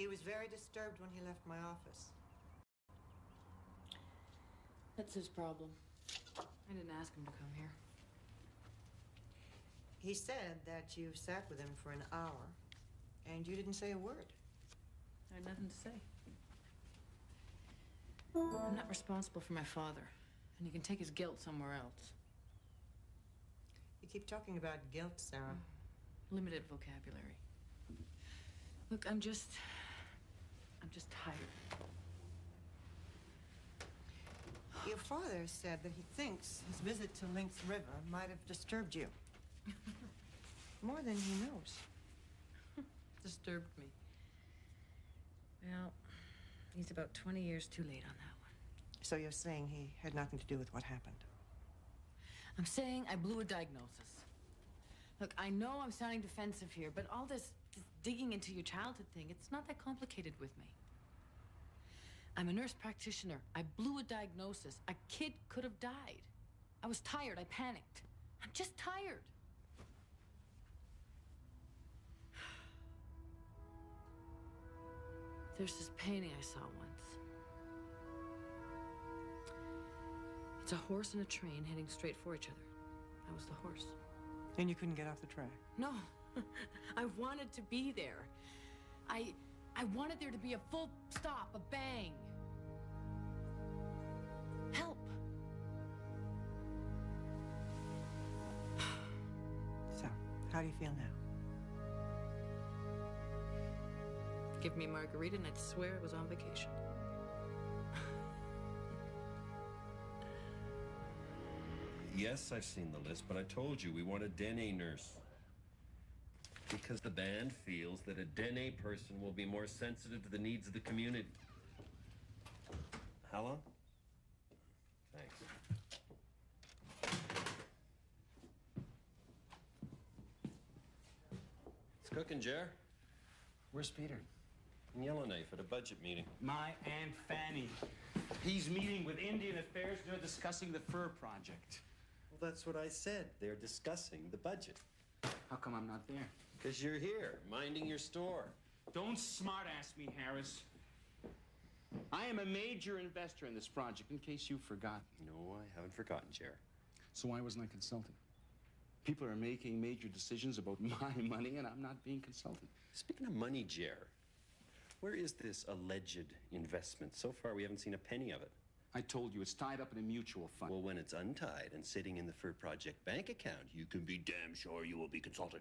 He was very disturbed when he left my office. That's his problem. I didn't ask him to come here. He said that you sat with him for an hour, and you didn't say a word. I had nothing to say. I'm not responsible for my father, and he can take his guilt somewhere else. You keep talking about guilt, Sarah. Limited vocabulary. Look, I'm just tired. Your father said that he thinks his visit to Lynx River might have disturbed you. More than he knows. Disturbed me. Well, he's about 20 years too late on that one. So you're saying he had nothing to do with what happened? I'm saying I blew a diagnosis. Look, I know I'm sounding defensive here, but all this digging into your childhood thing, it's not that complicated with me. I'm a nurse practitioner. I blew a diagnosis. A kid could have died. I was tired. I panicked. I'm just tired. There's this painting I saw once. It's a horse and a train heading straight for each other. I was the horse. And you couldn't get off the track? No. I wanted to be there. I wanted there to be a full stop, a bang. Help. So, how do you feel now? Give me a margarita and I'd swear I was on vacation. Yes, I've seen the list, but I told you we want a DNA nurse. Because the band feels that a DNA person will be more sensitive to the needs of the community. How long? Thanks. It's cooking, Jer. Where's Peter? In Yellowknife at a budget meeting. My Aunt Fanny. He's meeting with Indian Affairs. They're discussing the fur project. Well, that's what I said. They're discussing the budget. How come I'm not there? Because you're here, minding your store. Don't smart-ass me, Harris. I am a major investor in this project, in case you've forgotten. No, I haven't forgotten, Jer. So why wasn't I consulted? People are making major decisions about my money, and I'm not being consulted. Speaking of money, Jer, where is this alleged investment? So far, we haven't seen a penny of it. I told you, it's tied up in a mutual fund. Well, when it's untied and sitting in the Fur Project bank account, you can be damn sure you will be consulted.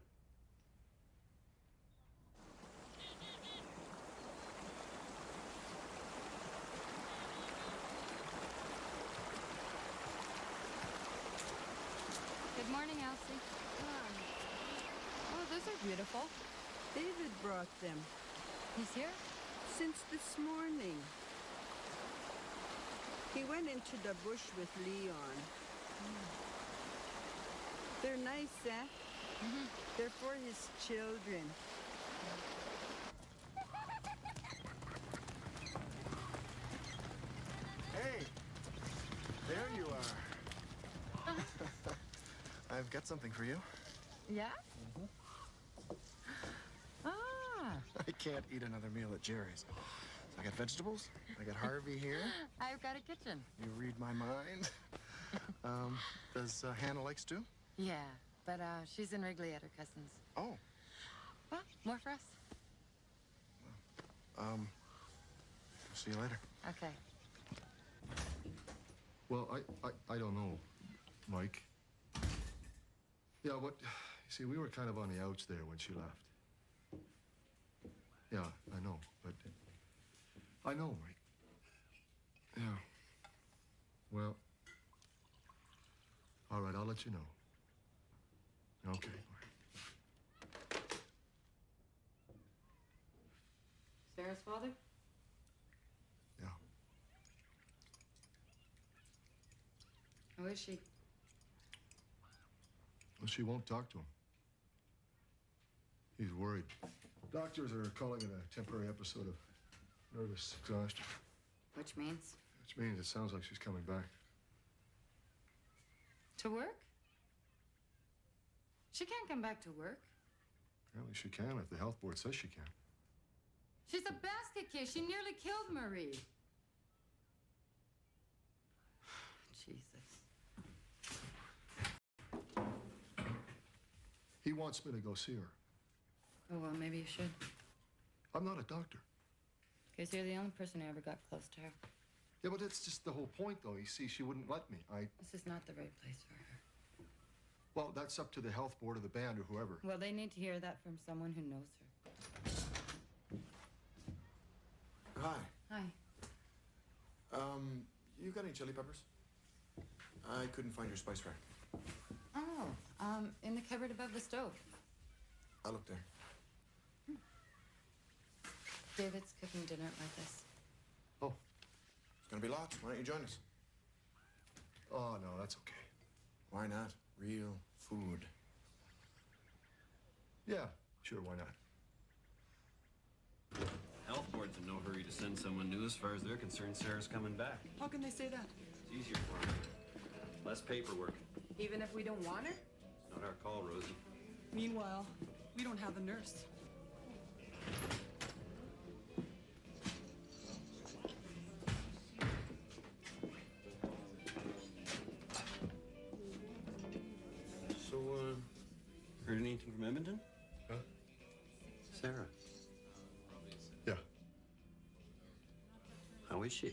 Good morning, Elsie. Oh, those are beautiful. David brought them. He's here? Since this morning. He went into the bush with Leon. They're nice, eh? They're for his children. Hey, there you are. I've got something for you. Yeah? Ah. I can't eat another meal at Jerry's. So I got vegetables. I got Harvey here. I've got a kitchen. You read my mind. Does Hannah like stew? Yeah, but she's in Wrigley at her cousin's. Oh. Well, more for us? See you later. Okay. Well, I don't know, Mike. Yeah, you see, we were kind of on the outs there when she left. Yeah, I know, but I know, Mike. Yeah. Well, all right, I'll let you know. Okay. Sarah's father? Yeah. How is she? Well, she won't talk to him. He's worried. Doctors are calling it a temporary episode of nervous exhaustion. Which means? Which means it sounds like she's coming back. To work? She can't come back to work. Apparently she can if the health board says she can. She's a basket case. She nearly killed Marie. Jesus. He wants me to go see her. Oh, well, maybe you should. I'm not a doctor. Because you're the only person who ever got close to her. Yeah, but that's just the whole point, though. You see, she wouldn't let me. This is not the right place for her. Well, that's up to the health board of the band or whoever. Well, they need to hear that from someone who knows her. Hi. Hi. You got any chili peppers? I couldn't find your spice rack. Oh, in the cupboard above the stove. I'll look there. David's cooking dinner like this. Oh. It's gonna be lots. Why don't you join us? Oh, no, that's okay. Why not? Real food. Yeah, sure, why not? Health board's in no hurry to send someone new. As far as they're concerned, Sarah's coming back. How can they say that? It's easier for them. Less paperwork. Even if we don't want her? It's not our call, Rosie. Meanwhile, we don't have a nurse. So, heard anything from Edmonton? Huh? Sarah. Yeah, How is she?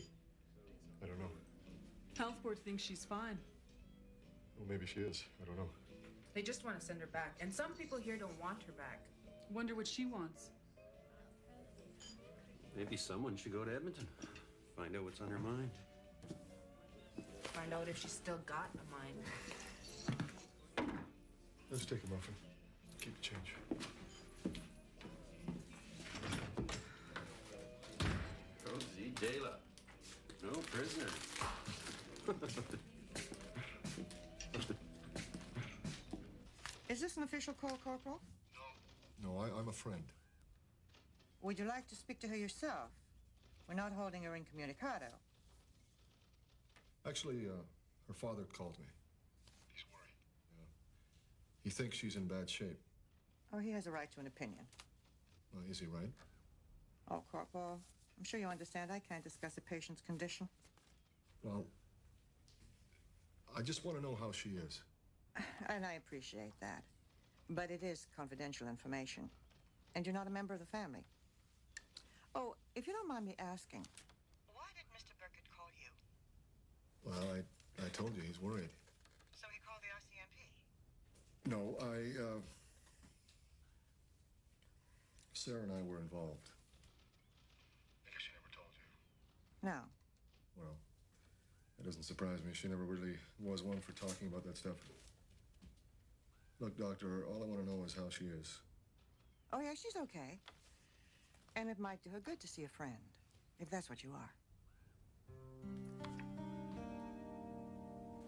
I don't know. Health board thinks she's fine. Well, maybe she is. I don't know. They just want to send her back. And some people here don't want her back. Wonder what she wants. Maybe someone should go to Edmonton. Find out what's on her mind. Find out if she's still got a mind. Let's take a muffin. Keep the change. Rosie Dela. No prisoner. Is this an official call, Corporal? No, I'm a friend. Would you like to speak to her yourself? We're not holding her incommunicado. Actually, her father called me. He's worried. Yeah. He thinks she's in bad shape. Oh, he has a right to an opinion. Is he right? Oh, Corporal, I'm sure you understand I can't discuss a patient's condition. Well, I just want to know how she is. And I appreciate that. But it is confidential information. And you're not a member of the family. Oh, if you don't mind me asking, why did Mr. Burkett call you? Well, I told you he's worried. So he called the RCMP? No, Sarah and I were involved. I guess she never told you. No. Well, that doesn't surprise me. She never really was one for talking about that stuff. Look, Doctor, all I want to know is how she is. Oh, yeah, she's okay. And it might do her good to see a friend, if that's what you are.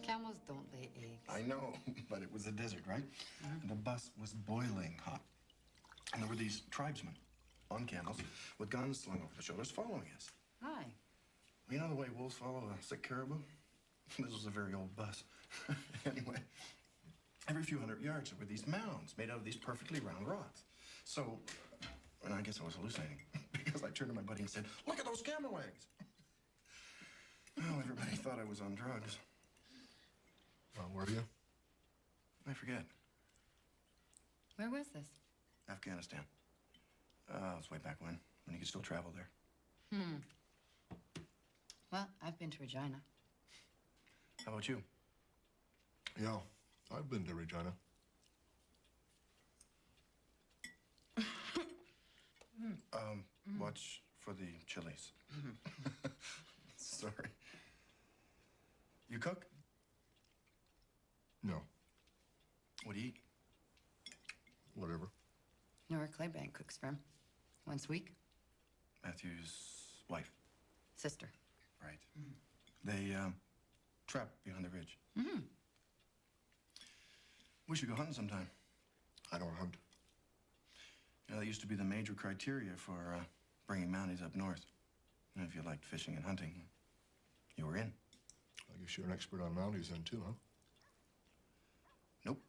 Camels don't lay eggs. I know, but it was a desert, right? And the bus was boiling hot. And there were these tribesmen on camels with guns slung over their shoulders following us. Hi. You know the way wolves follow a sick caribou? This was a very old bus. Anyway, every few hundred yards there were these mounds made out of these perfectly round rocks. So, and I guess I was hallucinating because I turned to my buddy and said, "Look at those camel eggs." Well, everybody thought I was on drugs. Well, were you? I forget. Where was this? Afghanistan. It was way back when you could still travel there. Well, I've been to Regina. How about you? Yeah, I've been to Regina. Watch for the chilies. Sorry. You cook? No, What do you eat? whatever. Nora Claybank cooks for him. Once a week. Matthew's wife. Sister. Right. They trap behind the ridge. We should go hunting sometime. I don't hunt. You know, that used to be the major criteria for bringing Mounties up north. And if you liked fishing and hunting, you were in. I guess you're an expert on Mounties then, too, huh? Nope.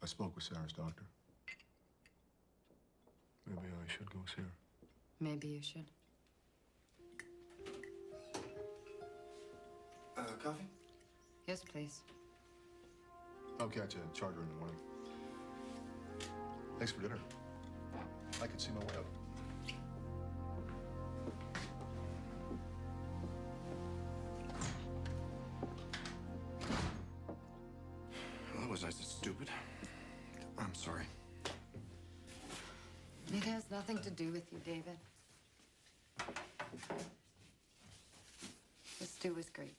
spoke with Sarah's doctor. Maybe I should go see her. Maybe you should. Coffee? Yes, please. I'll catch a charter in the morning. Thanks for dinner. I can see my way out. Well, that was nice and stupid. I'm sorry. It has nothing to do with you, David. The stew was great.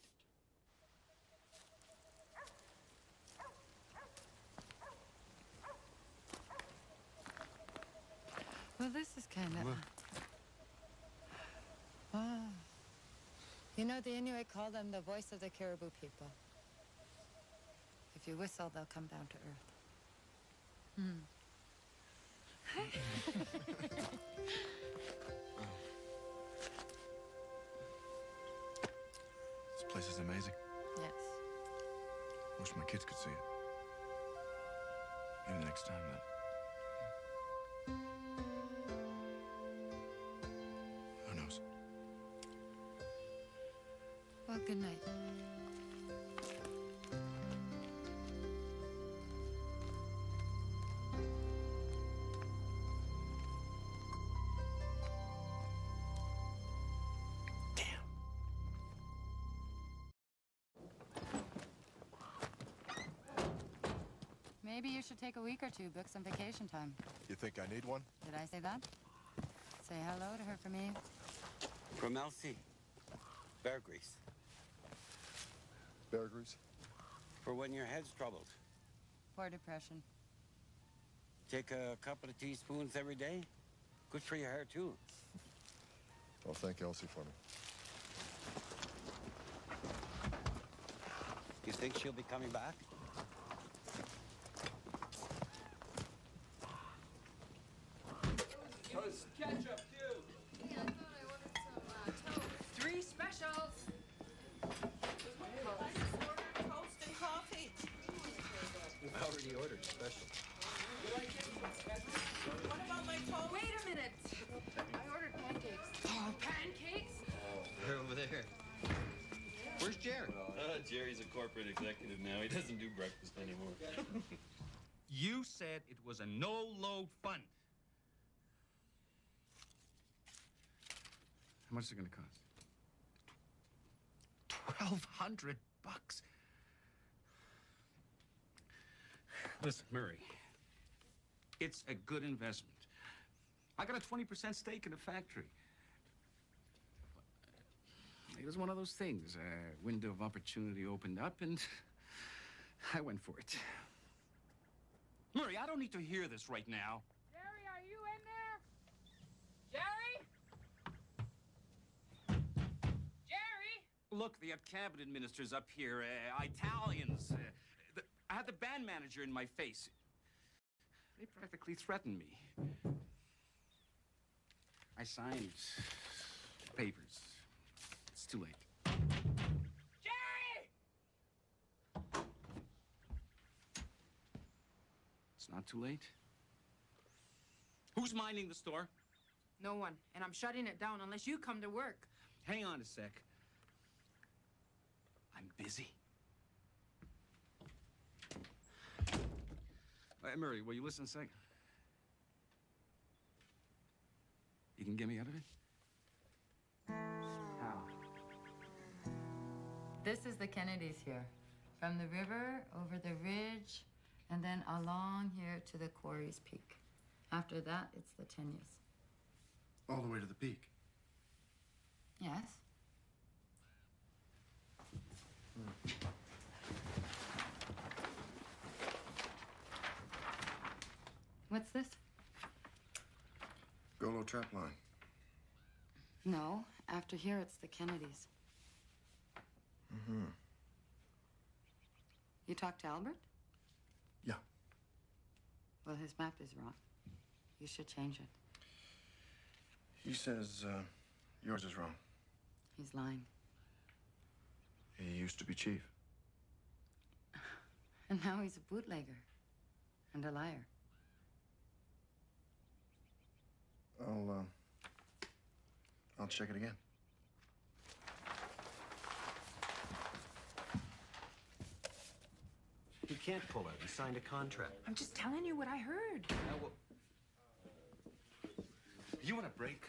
Well, this is kind of... Oh. You know, the Inuit call them the voice of the caribou people. If you whistle, they'll come down to earth. This place is amazing. Yes. Wish my kids could see it. Maybe next time, then. Who knows? Well, good night. Maybe you should take a week or two, book some vacation time. You think I need one? Did I say that? Say hello to her for me. From Elsie. Bear grease. Bear grease? For when your head's troubled. For depression. Take a couple of teaspoons every day. Good for your hair, too. Well, thank Elsie for me. You think she'll be coming back? Ketchup, too. Hey, I thought I ordered some toast. 3 specials. Toast and coffee. I already ordered special. What about my toast? Wait a minute. I ordered pancakes. Oh, pancakes? They're over there. Where's Jerry? Jerry's a corporate executive now. He doesn't do breakfast anymore. You said it was a no-load fund. How much is it going to cost? $1,200. Listen, Murray, it's a good investment. I got a 20% stake in the factory. It was one of those things. A window of opportunity opened up, and I went for it. Murray, I don't need to hear this right now. Jerry, are you in there? Jerry? Jerry? Look, they have cabinet ministers up here, Italians. I had the band manager in my face. They practically threatened me. I signed papers. It's too late. Jerry! It's not too late. Who's minding the store? No one. And I'm shutting it down unless you come to work. Hang on a sec. I'm busy. Murray, will you listen a sec? You can get me out of it? How? This is the Kennedys here. From the river, over the ridge, and then along here to the quarry's peak. After that, it's the Tenyas. All the way to the peak. Yes? What's this? Golo trap line. No, after here, it's the Kennedys. Mm-hmm. You talked to Albert? Yeah. Well, his map is wrong. You should change it. He says, yours is wrong. He's lying. He used to be chief. And now he's a bootlegger. And a liar. I'll check it again. He can't pull out. He signed a contract. I'm just telling you what I heard. You want a break?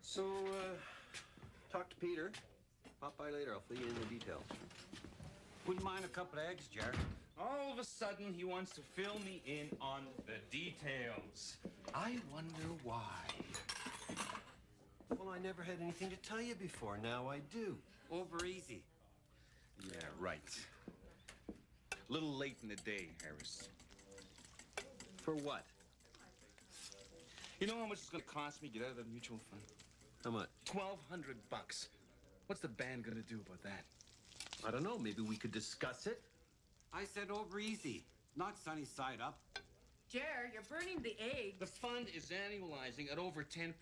So, talk to Peter. Pop by later. I'll fill you in the details. Wouldn't mind a couple of eggs, Jerry. All of a sudden, he wants to fill me in on the details. I wonder why. Well, I never had anything to tell you before. Now I do. Over easy. Yeah, right. A little late in the day, Harris. For what? You know how much it's gonna cost me to get out of the mutual fund? How much? $1,200. What's the band gonna do about that? I don't know. Maybe we could discuss it. I said over easy, not sunny side up. Jer, you're burning the eggs. The fund is annualizing at over 10%.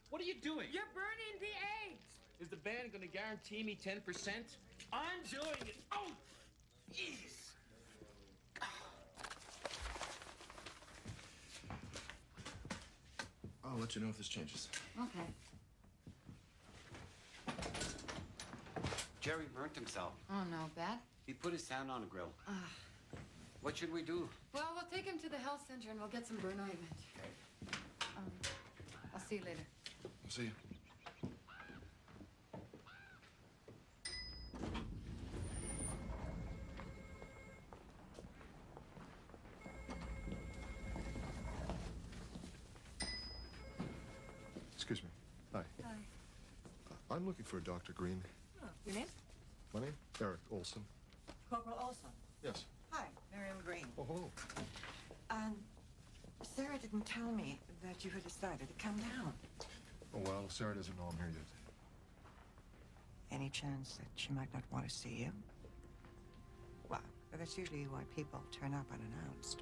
What are you doing? You're burning the eggs. Is the band gonna guarantee me 10%? I'm doing it. Oh, jeez. I'll let you know if this changes. Okay. Jerry burnt himself. Oh, no, bad? He put his hand on a grill. What should we do? Well, we'll take him to the health center and we'll get some burn ointment. I'll see you later. See you. Excuse me. Hi. Hi. I'm looking for Dr. Green. Oh, your name? My name? Eric Olson. Corporal Olson. Yes. Hi, Miriam Green. Oh, hello. Sarah didn't tell me that you had decided to come down. Oh, well, Sarah doesn't know I'm here yet. Any chance that she might not want to see you? Well, that's usually why people turn up unannounced.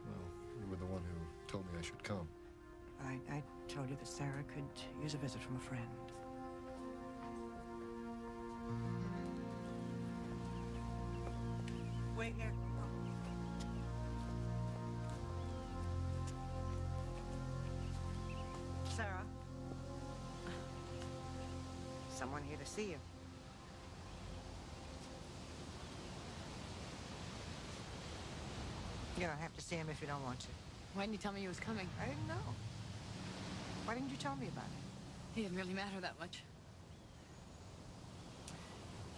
Well, you were the one who told me I should come. I told you that Sarah could use a visit from a friend. Wait here. Sarah? Someone here to see you. You don't have to see him if you don't want to. Why didn't you tell me he was coming? I didn't know. Why didn't you tell me about it? He didn't really matter that much.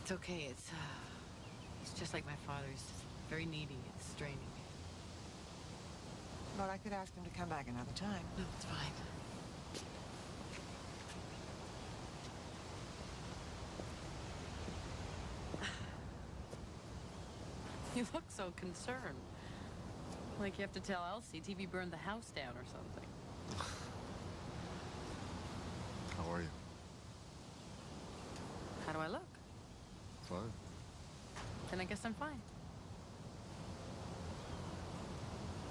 It's okay. It's just like my father. He's just very needy. It's straining. Well, I could ask him to come back another time. No, it's fine. You look so concerned. Like you have to tell Elsie TV burned the house down or something. How are you? How do I look? Fine. Then I guess I'm fine.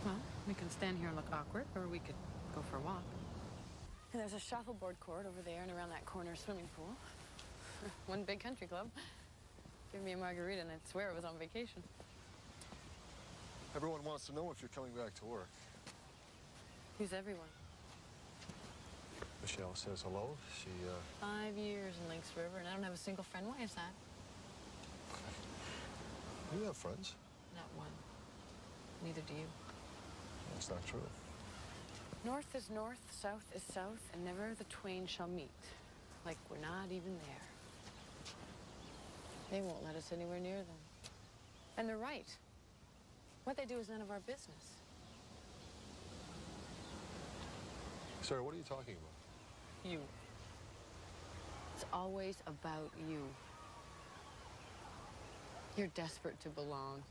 Well, we can stand here and look awkward, or we could go for a walk. And there's a shuffleboard court over there and around that corner swimming pool. One big country club. Give me a margarita and I'd swear I was on vacation. Everyone wants to know if you're coming back to work. Who's everyone? Michelle says hello. She, 5 years in Lynx River, and I don't have a single friend. Why is that? You have friends. Not one. Neither do you. That's not true. North is north, south is south, and never the twain shall meet. Like we're not even there. They won't let us anywhere near them. And they're right. What they do is none of our business. Sarah, what are you talking about? You. It's always about you. You're desperate to belong,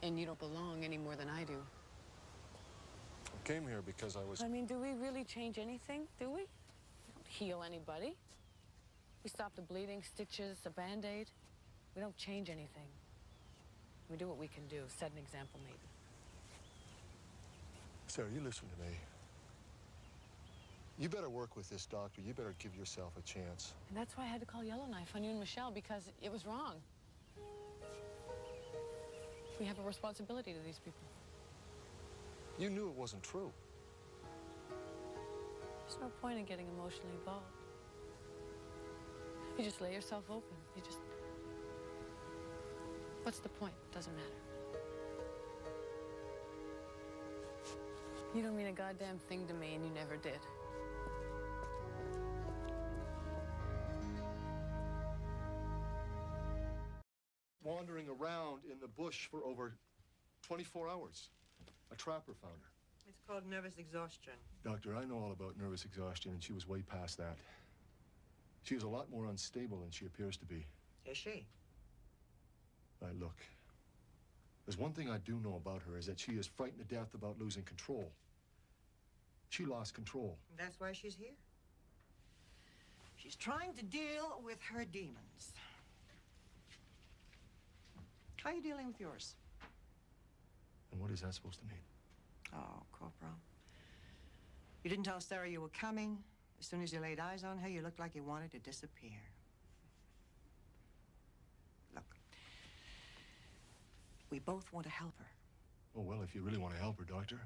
and you don't belong any more than I do. I came here because I was... I mean, do we really change anything, do we? We don't heal anybody. We stop the bleeding, stitches, a Band-Aid. We don't change anything. We do what we can do, set an example maybe. Sarah, you listen to me. You better work with this doctor. You better give yourself a chance. And that's why I had to call Yellowknife on you and Michelle, because it was wrong. We have a responsibility to these people. You knew it wasn't true. There's no point in getting emotionally involved. You just lay yourself open. You just... What's the point? Doesn't matter. You don't mean a goddamn thing to me, and you never did. Wandering around in the bush for over 24 hours. A trapper found her. It's called nervous exhaustion. Doctor, I know all about nervous exhaustion, and she was way past that. She is a lot more unstable than she appears to be. Is she? Right, look. There's one thing I do know about her, is that she is frightened to death about losing control. She lost control. That's why she's here. She's trying to deal with her demons. How are you dealing with yours? And what is that supposed to mean? Oh, Corporal. You didn't tell Sarah you were coming. As soon as you laid eyes on her, you looked like you wanted to disappear. Look, we both want to help her. Oh, well, if you really want to help her, Doctor,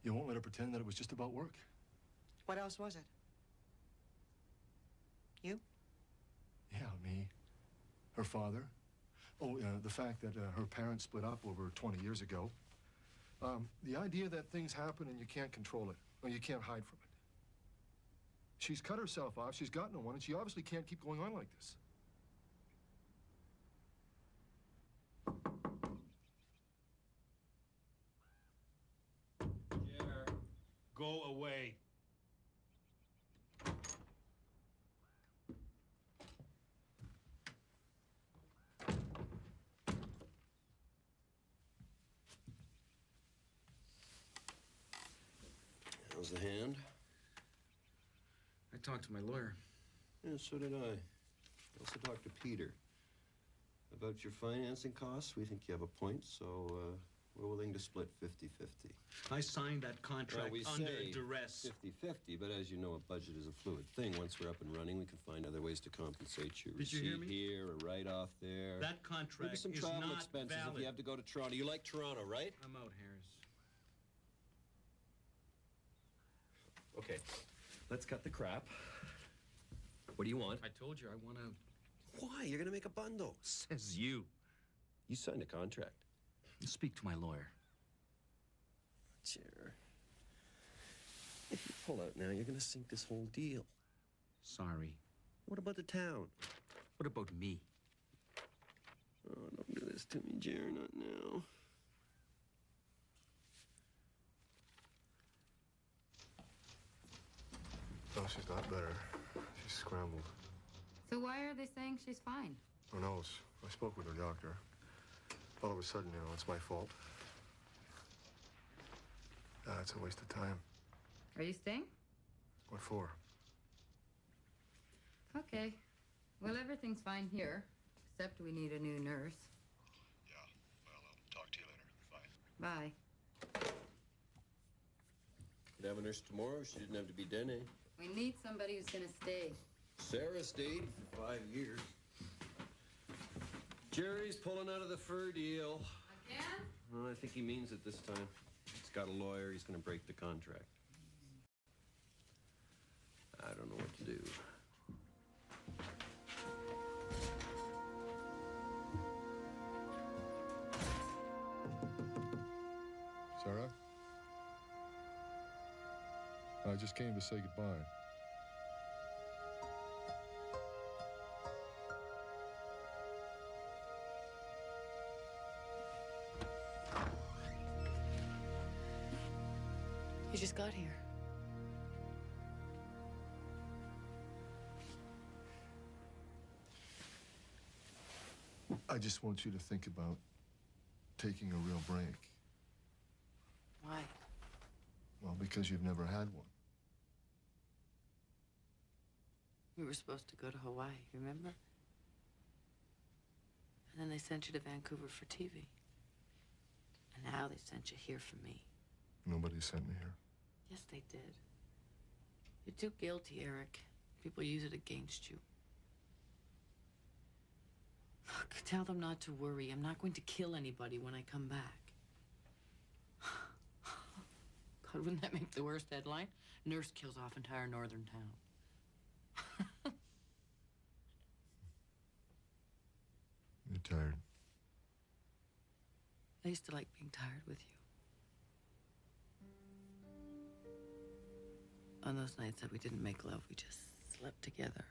you won't let her pretend that it was just about work. What else was it? You? Yeah, me. Her father. Oh, the fact that her parents split up over 20 years ago. The idea that things happen and you can't control it, or you can't hide from it. She's cut herself off, she's got no one, and she obviously can't keep going on like this. Jer, go away. How's the hand? I talked to my lawyer. Yeah, so did I. Also talked to Peter. About your financing costs, we think you have a point, so we're willing to split 50-50. I signed that contract under duress. 50-50, but as you know, a budget is a fluid thing. Once we're up and running, we can find other ways to compensate you. Did you hear me? Here, a write-off there. That contract maybe some is travel not expenses valid. if you have to go to Toronto. You like Toronto, right? I'm out, Harris. Okay, let's cut the crap. What do you want? I told you I want to... Why? You're gonna make a bundle. Says you. You signed a contract. Speak to my lawyer. Chair. If you pull out now, you're gonna sink this whole deal. Sorry. What about the town? What about me? Oh, don't do this to me, Jer, not now. No, she's not better. She's scrambled. So why are they saying she's fine? Who knows? I spoke with her doctor. All of a sudden, it's my fault. It's a waste of time. Are you staying? What for? Okay. Well, everything's fine here, except we need a new nurse. Yeah. Well, I'll talk to you later. Bye. Bye. Could have a nurse tomorrow. She didn't have to be Dene. We need somebody who's gonna stay. Sarah stayed for 5 years. Jerry's pulling out of the fur deal. Again? Well, I think he means it this time. He's got a lawyer. He's going to break the contract. I don't know what to do. Sarah? I just came to say goodbye. You just got here. I just want you to think about taking a real break. Why? Well, because you've never had one. We were supposed to go to Hawaii, remember? And then they sent you to Vancouver for TV. And now they sent you here for me. Nobody sent me here. Yes, they did. You're too guilty, Eric. People use it against you. Look, tell them not to worry. I'm not going to kill anybody when I come back. God, wouldn't that make the worst headline? Nurse kills off entire northern town. You're tired. I used to like being tired with you. On those nights that we didn't make love, we just slept together.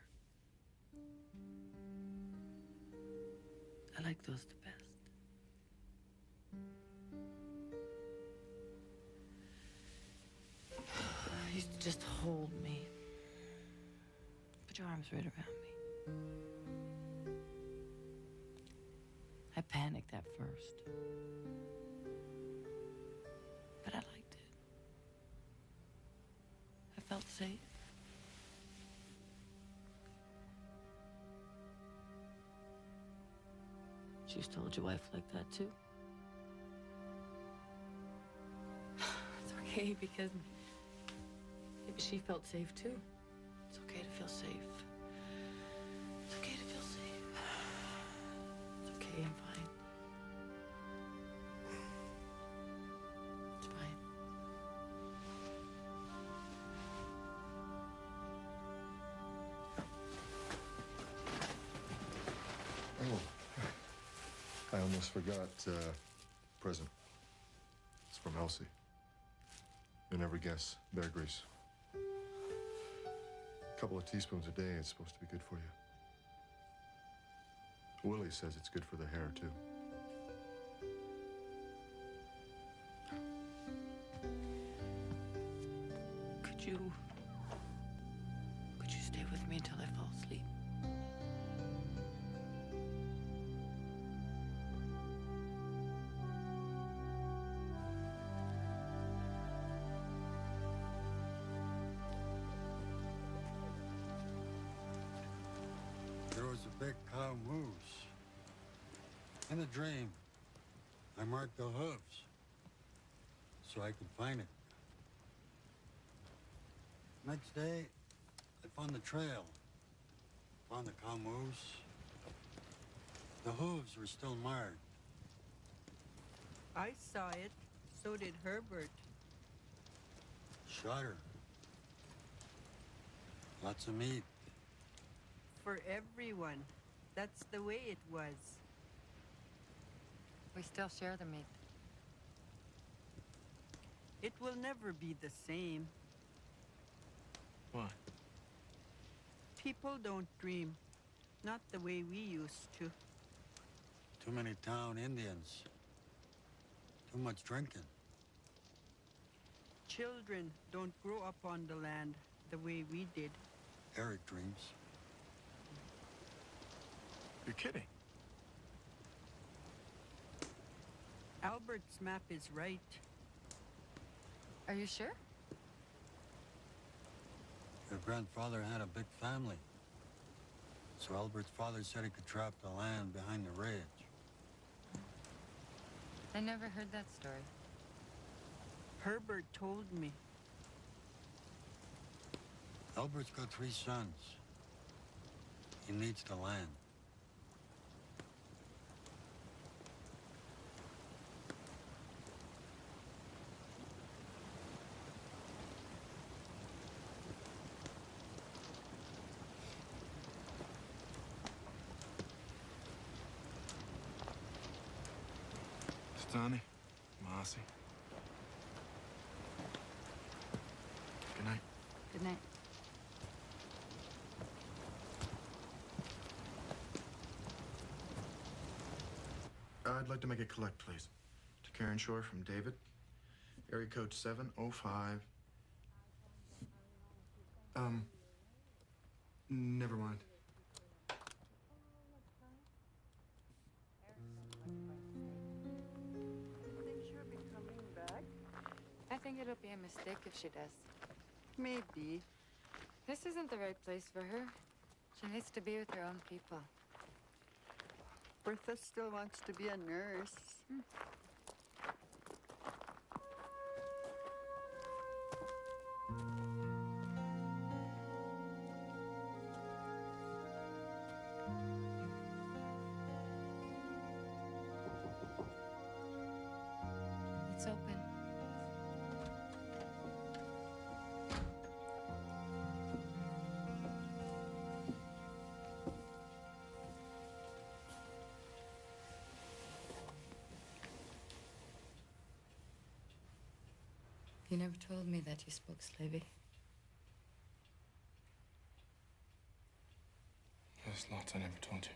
I like those the best. You used to just hold me. Put your arms right around me. I panicked at first. But I liked it. I felt safe. She's told your wife like that too? It's okay because maybe she felt safe too. It's okay to feel safe. It's okay to feel safe. It's okay, I'm fine. It's fine. Oh, I almost forgot, present. It's from Elsie. You'll never guess, bear grease. A couple of teaspoons a day, it's supposed to be good for you. Willie says it's good for the hair, too. Could you stay with me until I fall asleep? There was a big cow moose. In a dream, I marked the hooves so I could find it. Next day, I found the trail. Found the cow moose. The hooves were still marked. I saw it. So did Herbert. Shot her. Lots of meat. For everyone. That's the way it was. We still share the meat. It will never be the same. Why? People don't dream. Not the way we used to. Too many town Indians. Too much drinking. Children don't grow up on the land the way we did. Eric dreams. You're kidding. Albert's map is right. Are you sure? Your grandfather had a big family. So Albert's father said he could trap the land behind the ridge. I never heard that story. Herbert told me. Albert's got 3 sons. He needs the land. Stani, Marcy. Good night. Good night. I'd like to make a collect, please. To Karen Shore from David. Area code 705. Never mind. Think she'll be coming back? I think it'll be a mistake if she does. Maybe. This isn't the right place for her. She needs to be with her own people. Bertha still wants to be a nurse. It's open. You never told me that you spoke Slavey. There's lots I never told you.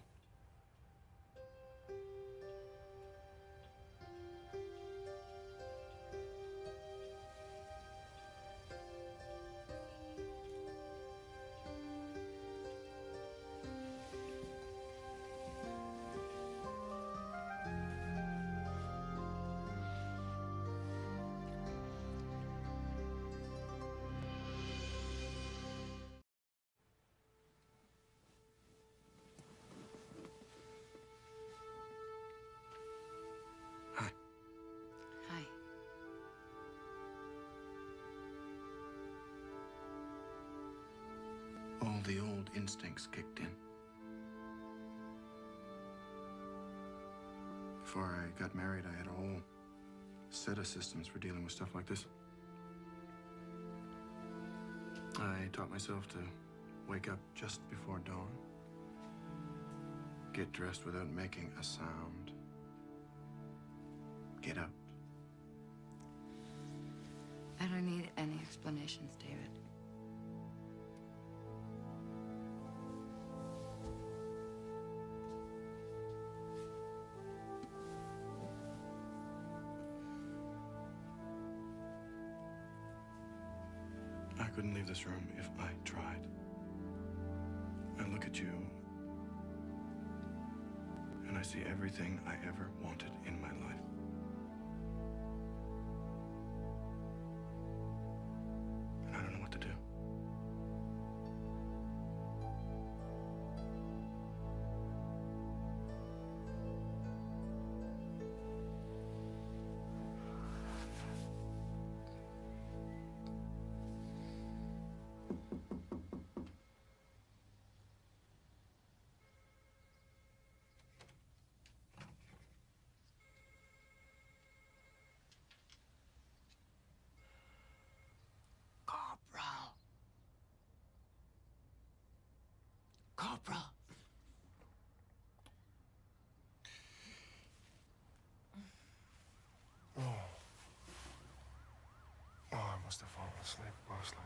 Hi. All the old instincts kicked in. Before I got married, I had a whole set of systems for dealing with stuff like this. I taught myself to wake up just before dawn, get dressed without making a sound, get up. I don't need any explanations, David. I couldn't leave this room if I tried. I look at you, and I see everything I ever wanted in my life. And I don't know what to do. Corporal. Oh. Oh, I must have fallen asleep mostly.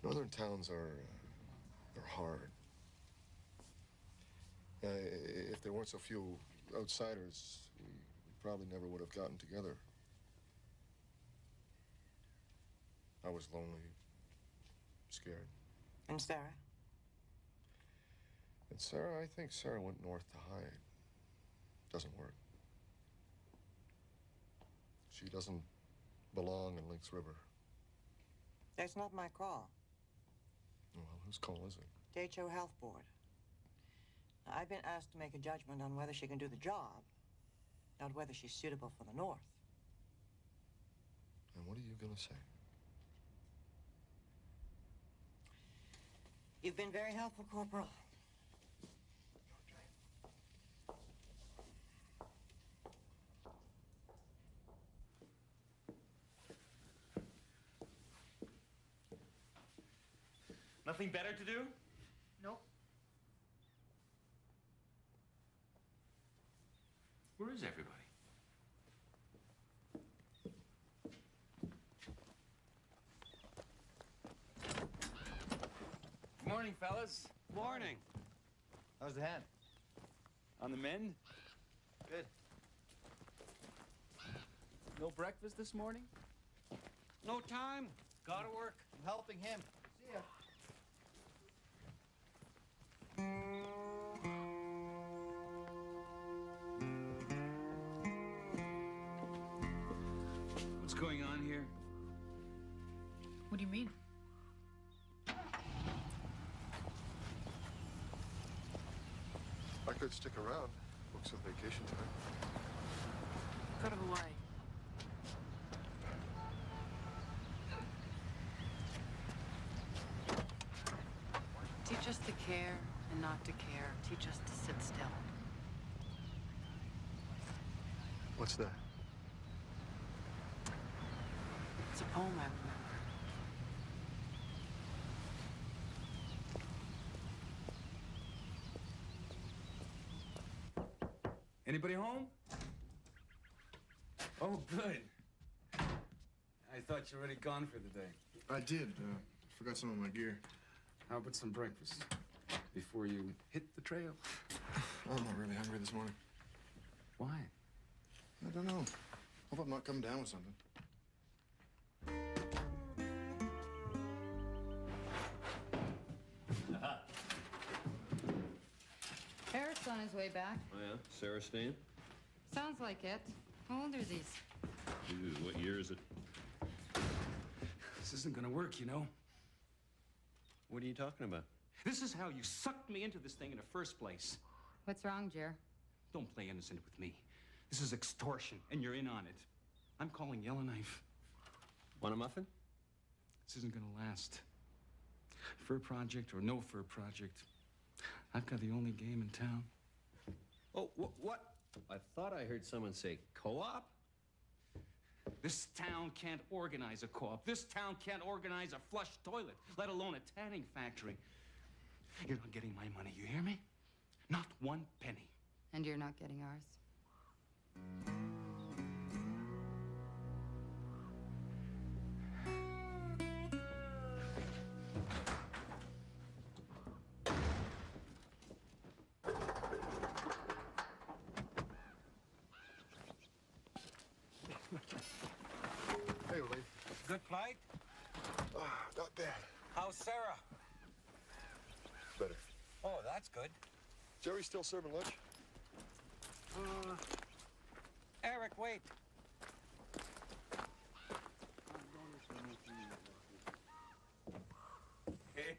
Northern towns are hard. If there weren't so few outsiders, we probably never would have gotten together. I was lonely, scared. And Sarah? And Sarah, I think Sarah went north to hide. Doesn't work. She doesn't belong in Lynx River. That's not my call. Well, whose call is it? DHO Health Board. Now, I've been asked to make a judgment on whether she can do the job, not whether she's suitable for the North. And what are you gonna say? You've been very helpful, Corporal. Nothing better to do? Nope. Where is everybody? Good morning, fellas. Morning. How's the hand? On the mend? Good. No breakfast this morning? No time. Gotta work. I'm helping him. See ya. What's going on here? What do you mean? I could stick around. Books of vacation time. Go to Hawaii. Teach us to care and not to care. Teach us to sit still. What's that? It's a poem I remember. Anybody home? Oh, good. I thought you were already gone for the day. I did. Forgot some of my gear. How about some breakfast before you hit the trail? I'm not really hungry this morning. Why? I don't know. Hope I'm not coming down with something. Eric's on his way back. Oh, yeah? Sarah staying? Sounds like it. How old are these? Ooh, what year is it? This isn't gonna work, you know? What are you talking about? This is how you sucked me into this thing in the first place. What's wrong, Jer? Don't play innocent with me. This is extortion, and you're in on it. I'm calling Yellowknife. Want a muffin? This isn't gonna last. Fur project or no fur project, I've got the only game in town. Oh, what? I thought I heard someone say co-op? This town can't organize a co-op. This town can't organize a flush toilet, let alone a tanning factory. You're not getting my money, you hear me? Not one penny. And you're not getting ours. Hey, Lee. Good flight? Not bad. How's Sarah? Better. Oh, that's good. Jerry still serving lunch? Eric, wait.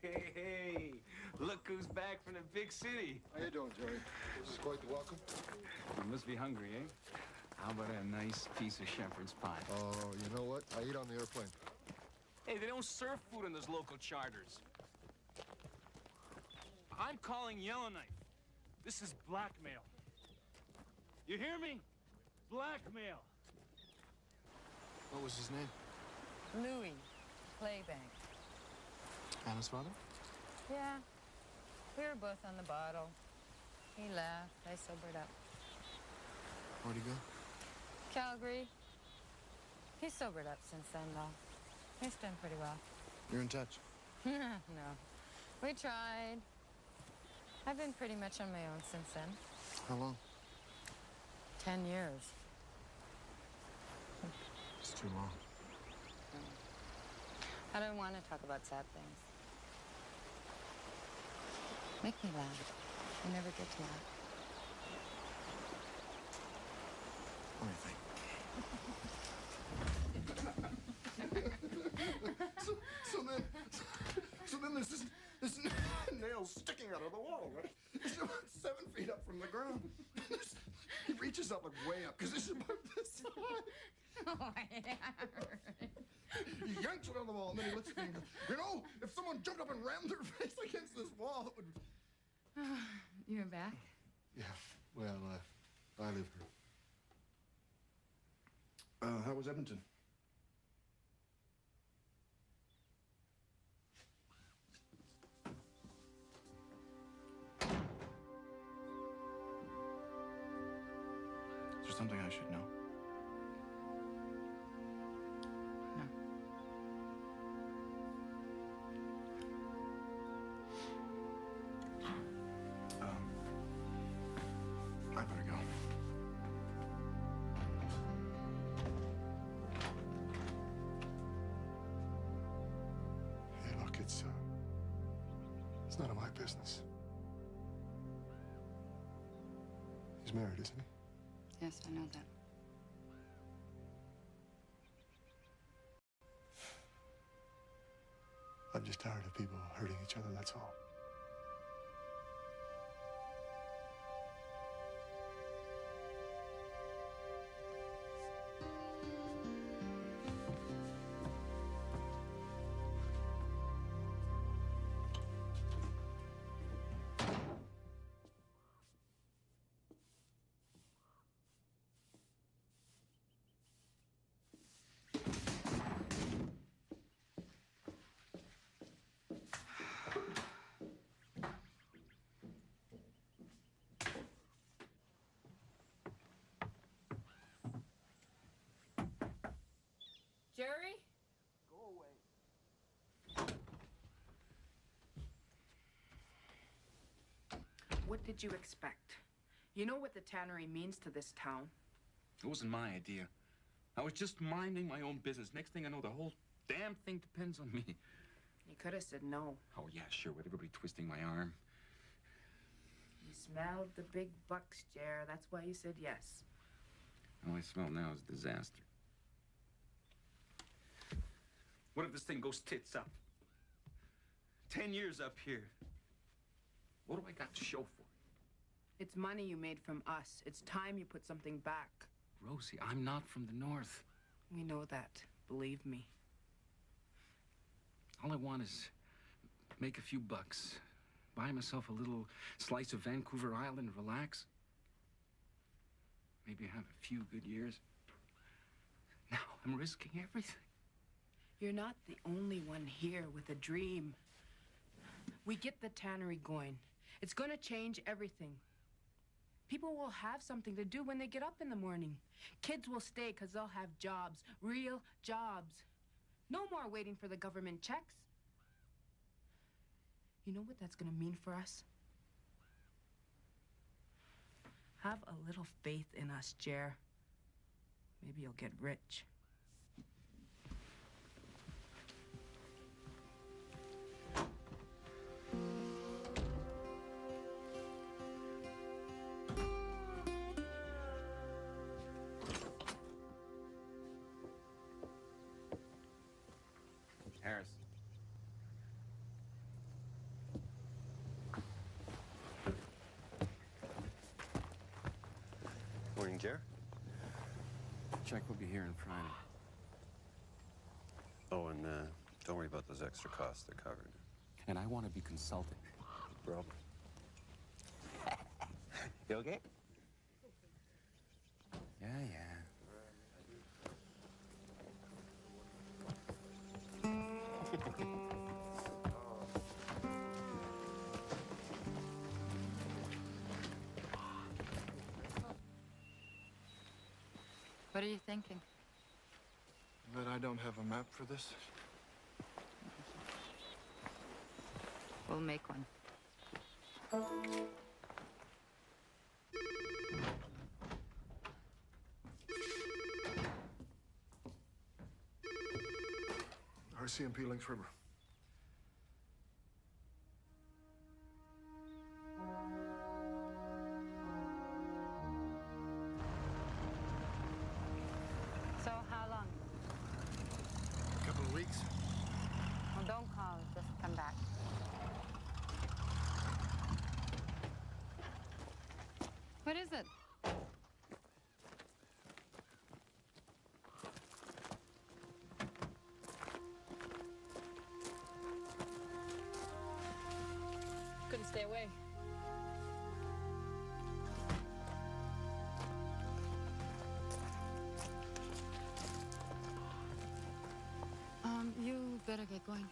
Hey, look who's back from the big city. How you doing, Jerry? This is quite the welcome. You must be hungry, eh? How about a nice piece of shepherd's pie? Oh, you know what? I eat on the airplane. Hey, they don't serve food on those local charters. I'm calling Yellowknife. This is blackmail. You hear me? Blackmail. What was his name? Louis, Playbank. Anna's father? Yeah. We were both on the bottle. He left. I sobered up. Where'd he go? Calgary. He's sobered up since then, though. He's done pretty well. You're in touch? No. We tried. I've been pretty much on my own since then. How long? 10 years. It's too long. I don't want to talk about sad things. Make me laugh. I never get to laugh. What do you think? so then there's this nail sticking out of the wall, right? It's about 7 feet up from the ground. He reaches up like way up because it's about this high. He yanks it out of the wall and then he looks at me and goes, you know, if someone jumped up and rammed their face against this wall, it would... You're back? Yeah. Well, I live here. How was Edmonton? Is there something I should know? No. I better go. Hey, look, it's none of my business. He's married, isn't he? Yes, I know that. I'm just tired of people hurting each other, that's all. What did you expect? You know what the tannery means to this town. It wasn't my idea. I was just minding my own business. Next thing I know, the whole damn thing depends on me. You could have said no. Oh, yeah, sure, with everybody twisting my arm. You smelled the big bucks, Jer. That's why you said yes. All I smell now is disaster. What if this thing goes tits up? 10 years up here. What do I got to show for it? It's money you made from us. It's time you put something back. Rosie, I'm not from the north. We know that. Believe me. All I want is make a few bucks, buy myself a little slice of Vancouver Island, relax. Maybe have a few good years. Now I'm risking everything. You're not the only one here with a dream. We get the tannery going. It's gonna change everything. People will have something to do when they get up in the morning. Kids will stay because they'll have jobs, real jobs. No more waiting for the government checks. You know what that's gonna mean for us? Have a little faith in us, Jer. Maybe you'll get rich. Harris. Morning, Jer. Check will be here on Friday. Oh, and don't worry about those extra costs. They're covered. And I want to be consulted. No problem. You okay? Yeah, yeah. What are you thinking? That I don't have a map for this? We'll make one. RCMP Lynx River. So how long? A couple of weeks. Well, don't call. Just come back. What is it? Couldn't stay away. You better get going.